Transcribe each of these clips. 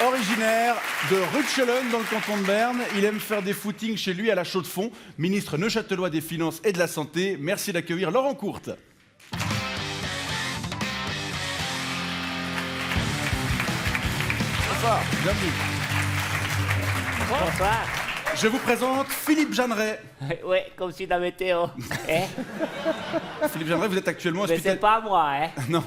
Originaire de Rutschelen dans le canton de Berne, il aime faire des footings chez lui à la Chaux-de-Fonds, ministre neuchâtelois des Finances et de la Santé. Merci d'accueillir Laurent Courte. Bonsoir, bienvenue. Bonsoir. Je vous présente Philippe Jeanneret. Ouais, comme si la météo. Philippe Jeanneret, vous êtes actuellement Mais c'est pas moi, hein. Non.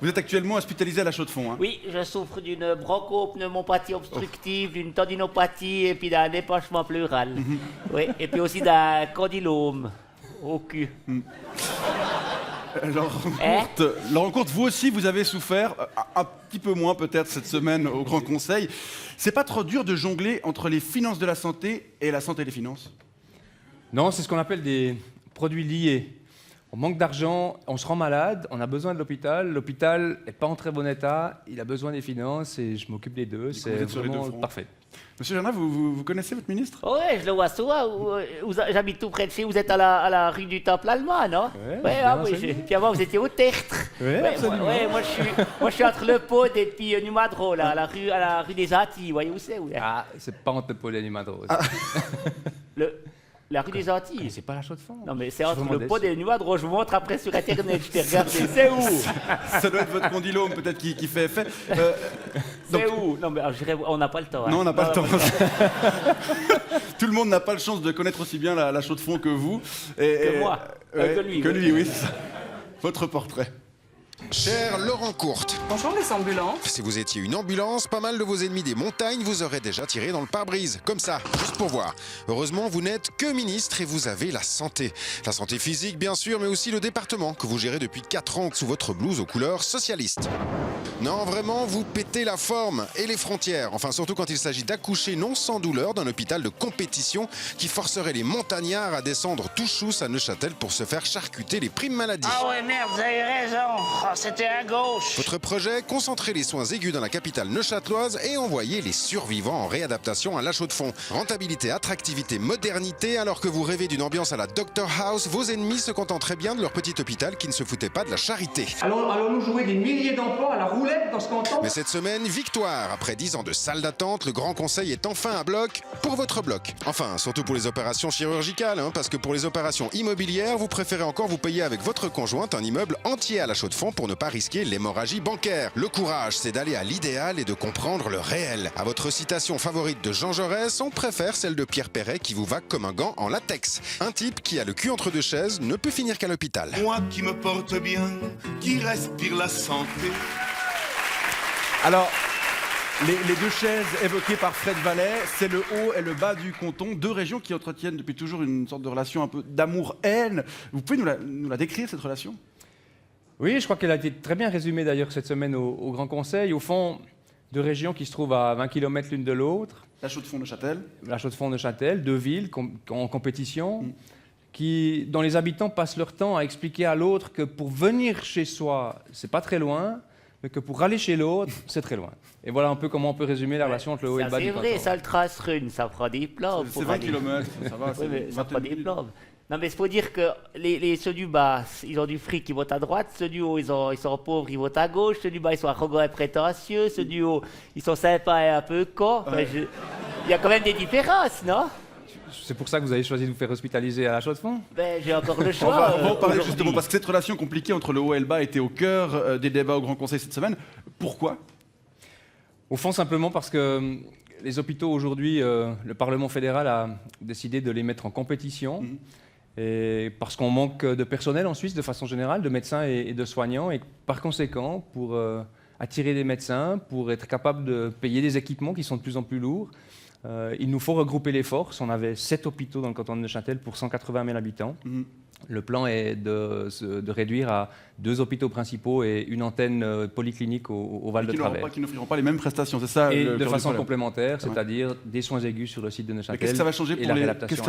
Vous êtes actuellement hospitalisé à la Chaux-de-Fonds. Hein. Oui, je souffre d'une bronchopneumopathie obstructive, d'une tendinopathie et puis d'un épanchement pleural. Oui, et puis aussi d'un condylome au cul. Laurent Courte, vous aussi, vous avez souffert, un petit peu moins peut-être cette semaine au Grand Conseil. C'est pas trop dur de jongler entre les finances de la santé et la santé des finances? Non, c'est ce qu'on appelle des produits liés. On manque d'argent, on se rend malade, on a besoin de l'hôpital. L'hôpital n'est pas en très bon état, il a besoin des finances et je m'occupe des deux. C'est vraiment parfait. Monsieur Jeanneret, vous connaissez votre ministre? Oui, je le vois souvent. J'habite tout près de chez vous. Vous êtes à la rue du Temple allemand, non? Oui. Puis avant, vous étiez au Tertre. Oui, absolument. Moi, je suis entre le Pod et puis Numadro, là, à la rue des Antilles. Vous voyez où c'est? Ah, c'est pas entre le Pod et Numadro. La rue des Antilles. C'est pas la Chaux-de-Fonds. Non, mais c'est entre le Pod et Numadro. Je vous montre après sur Internet. Je t'ai regardé. C'est où? Ça doit être votre condylome, peut-être, qui fait effet. C'est où? Non, mais on n'a pas le temps. Hein. Non, on n'a pas le temps. Tout le monde n'a pas la chance de connaître aussi bien la Chaux-de-Fonds que vous. Que moi. Que lui. Que lui, oui. Votre portrait. Cher Laurent Courte, Bonjour les ambulances. si vous étiez une ambulance, pas mal de vos ennemis des montagnes vous auraient déjà tiré dans le pare-brise. Comme ça, juste pour voir. Heureusement, vous n'êtes que ministre et vous avez la santé. La santé physique, bien sûr, mais aussi le département que vous gérez depuis 4 ans sous votre blouse aux couleurs socialistes. Non, vraiment, vous pétez la forme et les frontières. Enfin, surtout quand il s'agit d'accoucher non sans douleur d'un hôpital de compétition qui forcerait les montagnards à descendre tout chousse à Neuchâtel pour se faire charcuter les primes maladies. Ah ouais, merde, vous avez raison. Ah, c'était à gauche. Votre projet, concentrer les soins aigus dans la capitale neuchâteloise et envoyer les survivants en réadaptation à la Chaux-de-Fonds. Rentabilité, attractivité, modernité, alors que vous rêvez d'une ambiance à la Dr House, vos ennemis se contenteraient bien de leur petit hôpital qui ne se foutait pas de la charité. Allons-nous jouer des milliers d'emplois à la roulette dans ce canton? Mais cette semaine, victoire. Après 10 ans de salle d'attente, le Grand Conseil est enfin à bloc pour votre bloc. Enfin, surtout pour les opérations chirurgicales, parce que pour les opérations immobilières, vous préférez encore vous payer avec votre conjointe un immeuble entier à la Chaux-de-Fonds pour ne pas risquer l'hémorragie bancaire. Le courage, c'est d'aller à l'idéal et de comprendre le réel. À votre citation favorite de Jean Jaurès, on préfère celle de Pierre Perret qui vous va comme un gant en latex. Un type qui a le cul entre deux chaises ne peut finir qu'à l'hôpital. Moi qui me porte bien, qui respire la santé. Alors, les deux chaises évoquées par Fred Vallet, c'est le haut et le bas du canton, deux régions qui entretiennent depuis toujours une sorte de relation un peu d'amour-haine. Vous pouvez nous la décrire, cette relation? Oui, je crois qu'elle a été très bien résumée d'ailleurs cette semaine au Grand Conseil. Au fond, deux régions qui se trouvent à 20 km l'une de l'autre. La Chaux-de-Fonds-Neuchâtel. La Chaux-de-Fonds-Neuchâtel, deux villes en compétition, dont les habitants passent leur temps à expliquer à l'autre que pour venir chez soi, c'est pas très loin, mais que pour aller chez l'autre, c'est très loin. Et voilà un peu comment on peut résumer la relation entre le haut et le bas du canton. C'est vrai, ça le trace rune, ça prend des plombs. C'est 20 km, ça va. Oui, mais ça prend des plombs. Non, mais il faut dire que ceux du bas, ils ont du fric, ils votent à droite. Ceux du haut, ils sont pauvres, ils votent à gauche. Ceux du bas, ils sont arrogants et prétentieux. Ceux du haut, ils sont sympas et un peu cons. Enfin, il y a quand même des différences, non? C'est pour ça que vous avez choisi de vous faire hospitaliser à la Chaux-de-Fonds? Ben, j'ai encore le On choix. va en parler justement, parce que cette relation compliquée entre le haut et le bas était au cœur des débats au Grand Conseil cette semaine. Pourquoi? Au fond, simplement parce que les hôpitaux aujourd'hui, le Parlement fédéral a décidé de les mettre en compétition. Et parce qu'on manque de personnel en Suisse de façon générale, de médecins et de soignants. Et par conséquent, pour attirer des médecins, pour être capable de payer des équipements qui sont de plus en plus lourds, il nous faut regrouper les forces. On avait 7 hôpitaux dans le canton de Neuchâtel pour 180 000 habitants. Le plan est de réduire à 2 hôpitaux principaux et une antenne polyclinique au Val de Travers. Qui n'offriront pas les mêmes prestations, c'est ça? Et de façon complémentaire, c'est-à-dire des soins aigus sur le site de Neuchâtel. Qu'est-ce que ça va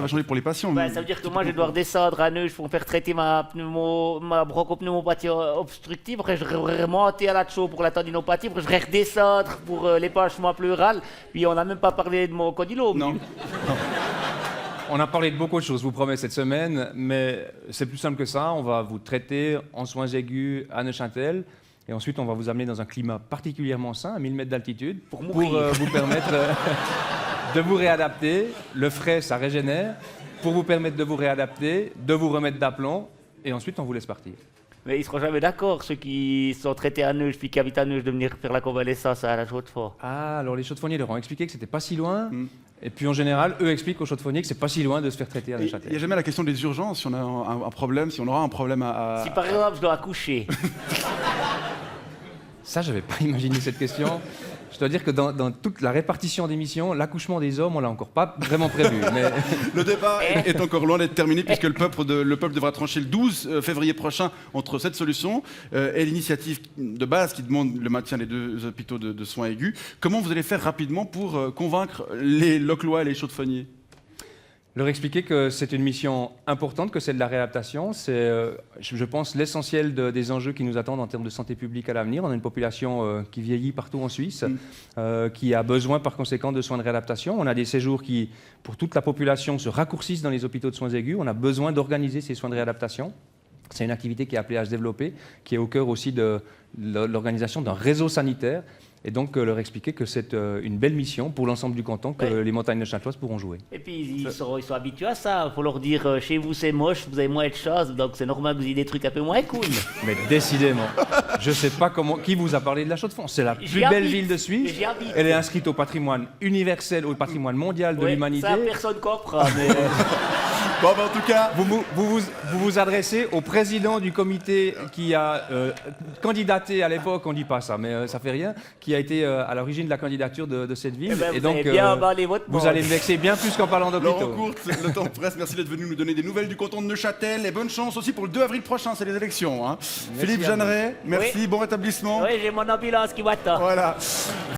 changer pour les patients? Ben, ça veut dire que moi, je dois redescendre à Neuch pour me faire traiter ma bronchopneumopathie obstructive. Après, je vais remonter à la Chaux pour la tendinopathie. Après, je vais redescendre pour l'épanchement pleural. Puis, on n'a même pas parlé de mon condylome. Non. On a parlé de beaucoup de choses, je vous promets, cette semaine, mais c'est plus simple que ça. On va vous traiter en soins aigus à Neuchâtel. Et ensuite, on va vous amener dans un climat particulièrement sain, à 1000 mètres d'altitude, Pour mourir. vous permettre de vous réadapter. Le frais, ça régénère. Pour vous permettre de vous réadapter, de vous remettre d'aplomb. Et ensuite, on vous laisse partir. Mais ils seront jamais d'accord, ceux qui sont traités à Neuge puis qui habitent à Neuge, de venir faire la convalescence à la Chaux-de-Fonds. Ah, alors les chaux-de-fonniers leur ont expliqué que c'était pas si loin. Et puis en général, eux expliquent aux chaux-de-fonniers que c'est pas si loin de se faire traiter à Il n'y Neuchâtel. a jamais la question des urgences, si on a un problème, si on aura un problème à... Si par exemple je dois accoucher, Ça, j'avais pas imaginé cette question. Je dois dire que dans toute la répartition des missions, l'accouchement des hommes, on l'a encore pas vraiment prévu. Mais Le débat est encore loin d'être terminé puisque le peuple devra trancher le 12 février prochain entre cette solution et l'initiative de base qui demande le maintien des 2 hôpitaux de soins aigus. Comment vous allez faire rapidement pour convaincre les Locquelois et les Chaux-de-Fonniers? leur expliquer que c'est une mission importante, que c'est de la réadaptation. C'est, je pense, l'essentiel des enjeux qui nous attendent en termes de santé publique à l'avenir. On a une population qui vieillit partout en Suisse, qui a besoin par conséquent de soins de réadaptation. On a des séjours qui, pour toute la population, se raccourcissent dans les hôpitaux de soins aigus. On a besoin d'organiser ces soins de réadaptation. C'est une activité qui est appelée à se développer, qui est au cœur aussi de l'organisation d'un réseau sanitaire. Et donc leur expliquer que c'est une belle mission pour l'ensemble du canton que les montagnes neuchâteloises pourront jouer. et puis ils sont habitués à ça. Il faut leur dire chez vous c'est moche, vous avez moins de chance, donc c'est normal que vous ayez des trucs un peu moins cool. Mais décidément, je ne sais pas qui vous a parlé de la Chaux-de-Fonds. C'est la plus belle ville de Suisse. J'y habite. Elle est inscrite au patrimoine universel, au patrimoine mondial de Ouais, l'humanité. ça personne comprend. Mais Bon, ben, en tout cas, Vous adressez au président du comité qui a candidaté à l'époque, on ne dit pas ça, mais ça fait rien, qui a été à l'origine de la candidature de cette ville. ben, Et vous donc, avez bien emballé votre vous monde. allez me vexer bien plus qu'en parlant Laurent d'hôpitaux. Courte, le temps presse. Merci d'être venu nous donner des nouvelles du canton de Neuchâtel et bonne chance aussi pour le 2 avril prochain, c'est les élections. Hein. Philippe à vous. Jeanneret, merci, bon rétablissement. oui, j'ai mon ambulance qui m'attend. Voilà.